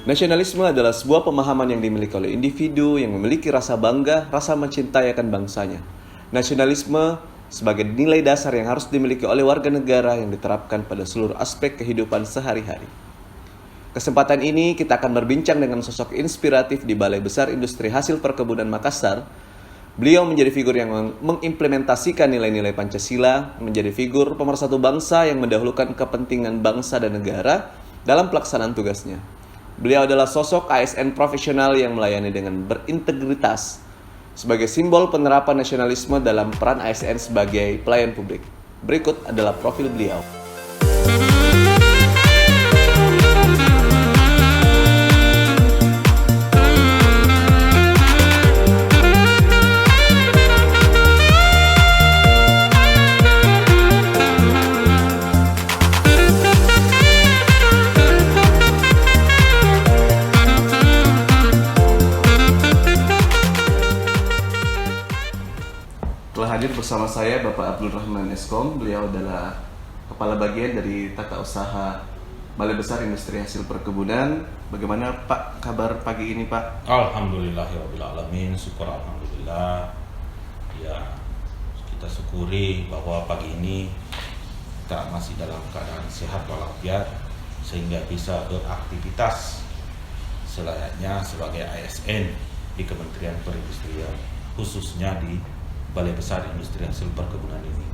Nasionalisme adalah sebuah pemahaman yang dimiliki oleh individu yang memiliki rasa bangga, rasa mencintai akan bangsanya. Nasionalisme sebagai nilai dasar yang harus dimiliki oleh warga negara yang diterapkan pada seluruh aspek kehidupan sehari-hari. Kesempatan ini kita akan berbincang dengan sosok inspiratif di Balai Besar Industri Hasil Perkebunan Makassar. Beliau menjadi figur yang mengimplementasikan nilai-nilai Pancasila, menjadi figur pemersatu bangsa yang mendahulukan kepentingan bangsa dan negara dalam pelaksanaan tugasnya. Beliau adalah sosok ASN profesional yang melayani dengan berintegritas sebagai simbol penerapan nasionalisme dalam peran ASN sebagai pelayan publik. Berikut adalah profil beliau. Telah hadir bersama saya Bapak Abdul Rahman Eskom. Beliau adalah Kepala Bagian dari Tata Usaha Balai Besar Industri Hasil Perkebunan. Bagaimana Pak kabar pagi ini Pak? Alhamdulillahirrahmanirrahim, syukur alhamdulillah. Ya, kita syukuri bahwa pagi ini kita masih dalam keadaan sehat walafiat sehingga bisa beraktivitas selayaknya sebagai ASN di Kementerian Perindustrian, khususnya di Balai Besar Industri Hasil Perkebunan ini.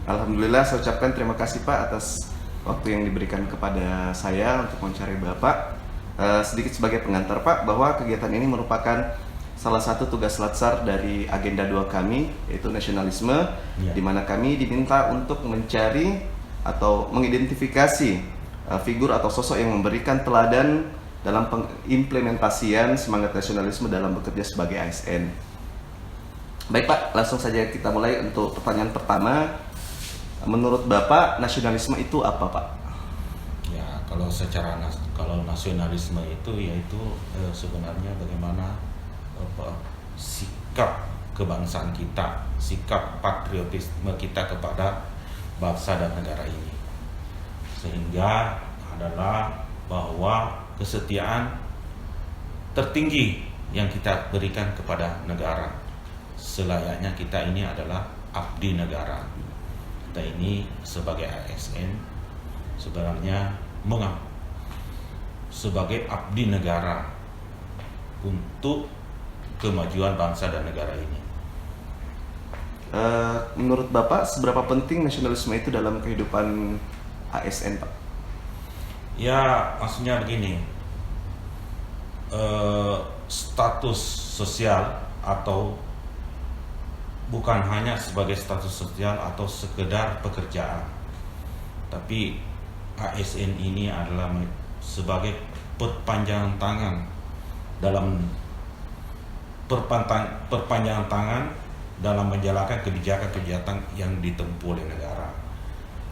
Alhamdulillah, saya ucapkan terima kasih Pak atas waktu yang diberikan kepada saya untuk mencari Bapak. Sedikit sebagai pengantar Pak, bahwa kegiatan ini merupakan salah satu tugas latsar dari agenda 2 kami, yaitu nasionalisme, di mana kami diminta untuk mencari atau mengidentifikasi figur atau sosok yang memberikan teladan dalam pengimplementasian semangat nasionalisme dalam bekerja sebagai ASN. Baik Pak, langsung saja kita mulai untuk pertanyaan pertama. Menurut Bapak, nasionalisme itu apa Pak? Ya, kalau nasionalisme itu yaitu sebenarnya bagaimana sikap kebangsaan kita, sikap patriotisme kita kepada bangsa dan negara ini. Sehingga adalah bahwa kesetiaan tertinggi yang kita berikan kepada negara. Selayaknya kita ini adalah abdi negara. Kita ini sebagai ASN sebenarnya sebagai abdi negara untuk kemajuan bangsa dan negara ini. Menurut Bapak, seberapa penting nasionalisme itu dalam kehidupan ASN Pak? Ya, maksudnya begini, status sosial atau bukan hanya sebagai status sosial atau sekedar pekerjaan, tapi ASN ini adalah sebagai perpanjangan tangan dalam perpanjangan tangan dalam menjalankan kebijakan-kebijakan yang ditempuh oleh negara.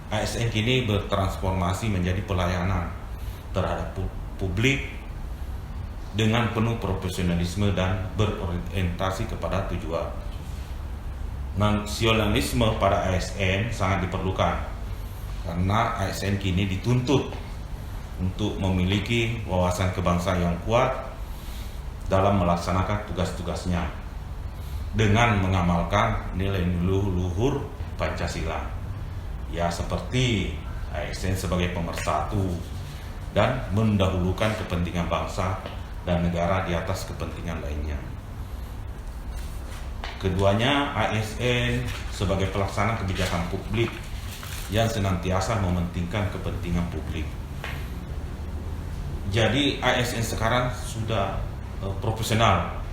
ASN kini bertransformasi menjadi pelayanan terhadap publik dengan penuh profesionalisme dan berorientasi kepada tujuan. Nasionalisme pada ASN sangat diperlukan karena ASN kini dituntut untuk memiliki wawasan kebangsaan yang kuat dalam melaksanakan tugas-tugasnya dengan mengamalkan nilai-nilai luhur Pancasila. Ya, seperti ASN sebagai pemersatu dan mendahulukan kepentingan bangsa dan negara di atas kepentingan lainnya. Keduanya, ASN sebagai pelaksana kebijakan publik yang senantiasa mementingkan kepentingan publik. Jadi ASN sekarang sudah profesional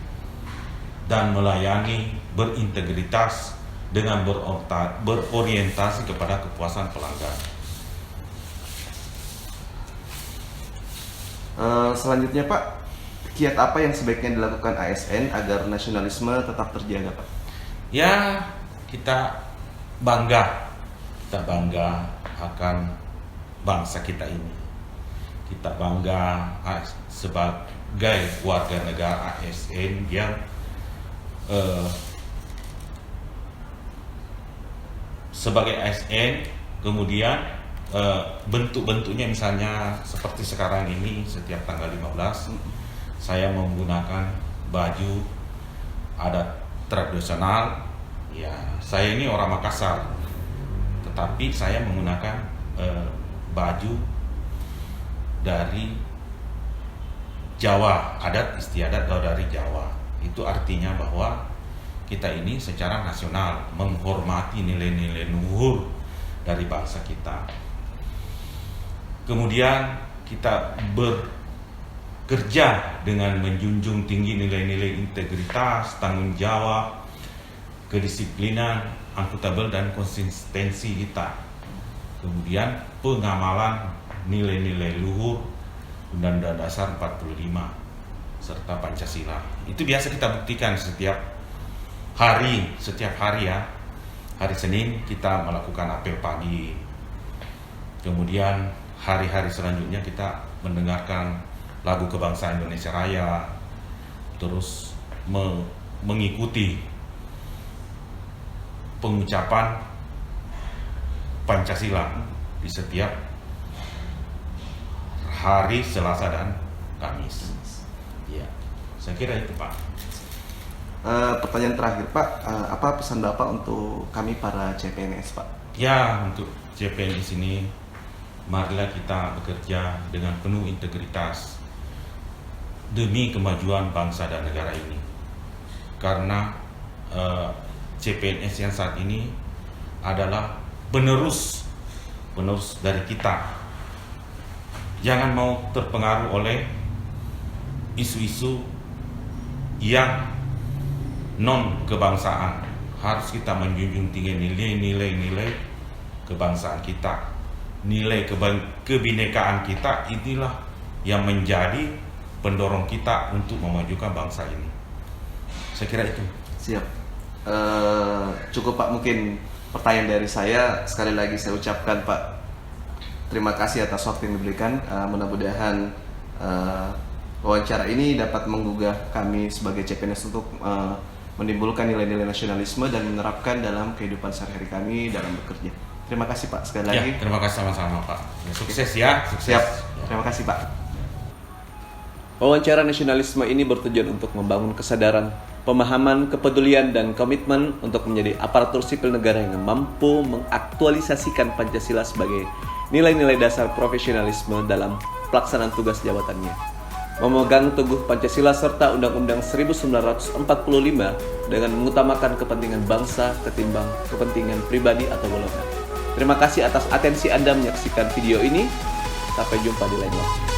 dan melayani berintegritas dengan berorientasi kepada kepuasan pelanggan. Selanjutnya Pak, kiat apa yang sebaiknya dilakukan ASN agar nasionalisme tetap terjaga Pak? Ya, kita bangga akan bangsa kita ini. kita bangga sebagai warga negara ASN yang sebagai ASN, kemudian bentuk-bentuknya misalnya seperti sekarang ini setiap tanggal 15 saya menggunakan baju adat tradisional. Ya, saya ini orang Makassar, tetapi saya menggunakan baju dari Jawa, adat istiadat dari Jawa. Itu artinya bahwa kita ini secara nasional menghormati nilai-nilai luhur dari bangsa kita. Kemudian kita bekerja dengan menjunjung tinggi nilai-nilai integritas, tanggung jawab, kedisiplinan, akuntabel dan konsistensi kita. Kemudian pengamalan nilai-nilai luhur Undang-Undang Dasar 45 serta Pancasila. Itu biasa kita buktikan setiap hari ya. Hari Senin kita melakukan apel pagi. Kemudian hari-hari selanjutnya kita mendengarkan lagu kebangsaan Indonesia Raya. Terus mengikuti pengucapan Pancasila di setiap hari Selasa dan Kamis. Ya, saya kira itu, Pak. Pertanyaan terakhir, Pak, apa pesan Bapak untuk kami para CPNS, Pak? Ya, untuk CPNS ini marilah kita bekerja dengan penuh integritas demi kemajuan bangsa dan negara ini. Karena CPNS yang saat ini adalah penerus dari kita. Jangan mau terpengaruh oleh isu-isu yang non kebangsaan. Harus kita menjunjung tinggi nilai kebangsaan kita, nilai kebinekaan kita. Inilah yang menjadi pendorong kita untuk memajukan bangsa ini. Saya kira itu. Siap. Cukup, Pak, mungkin pertanyaan dari saya. Sekali lagi saya ucapkan, Pak, terima kasih atas waktu yang diberikan. Mudah-mudahan wawancara ini dapat menggugah kami sebagai CPNS untuk menimbulkan nilai-nilai nasionalisme dan menerapkan dalam kehidupan sehari-hari kami dalam bekerja. Terima kasih, Pak, sekali lagi. Ya, terima kasih sama-sama, Pak. Sukses ya. Sukses. Siap. Terima kasih, Pak. Wawancara nasionalisme ini bertujuan untuk membangun kesadaran, pemahaman, kepedulian, dan komitmen untuk menjadi aparatur sipil negara yang mampu mengaktualisasikan Pancasila sebagai nilai-nilai dasar profesionalisme dalam pelaksanaan tugas jabatannya. Memegang teguh Pancasila serta Undang-Undang 1945 dengan mengutamakan kepentingan bangsa ketimbang kepentingan pribadi atau golongan. Terima kasih atas atensi Anda menyaksikan video ini. Sampai jumpa di lain waktu.